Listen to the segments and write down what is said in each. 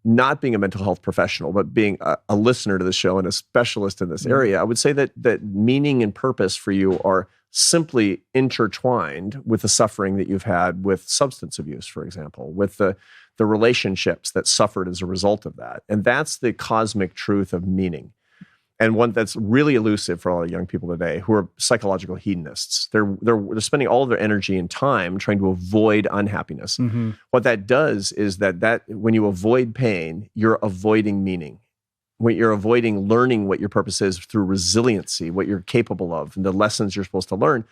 not being a mental health professional, but being a listener to the show and a specialist in this area, I would say that meaning and purpose for you are simply intertwined with the suffering that you've had with substance abuse, for example, with the relationships that suffered as a result of that. And that's the cosmic truth of meaning. And one that's really elusive for all the young people today who are psychological hedonists. They're spending all of their energy and time trying to avoid unhappiness. Mm-hmm. What that does is that when you avoid pain, you're avoiding meaning. When you're avoiding learning what your purpose is through resiliency, what you're capable of, and the lessons you're supposed to learn.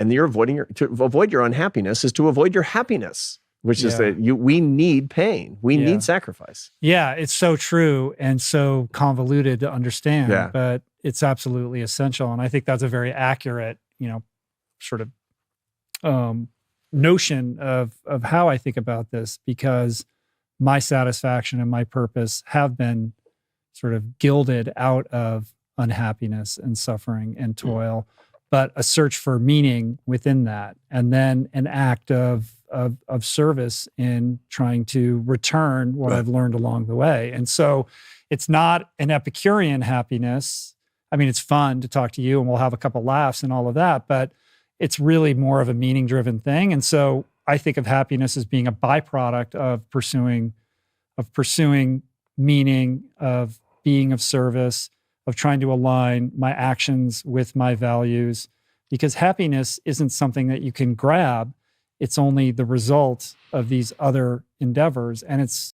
And to avoid your unhappiness is to avoid your happiness. Which is that we need pain. We need sacrifice. Yeah, it's so true and so convoluted to understand, but it's absolutely essential. And I think that's a very accurate, sort of notion of how I think about this, because my satisfaction and my purpose have been sort of gilded out of unhappiness and suffering and toil, but a search for meaning within that, and then an act of service in trying to return what I've learned along the way. And so it's not an Epicurean happiness. I mean, it's fun to talk to you and we'll have a couple laughs and all of that, but it's really more of a meaning-driven thing. And so I think of happiness as being a byproduct of pursuing meaning, of being of service, of trying to align my actions with my values, because happiness isn't something that you can grab. It's only the result of these other endeavors. And it's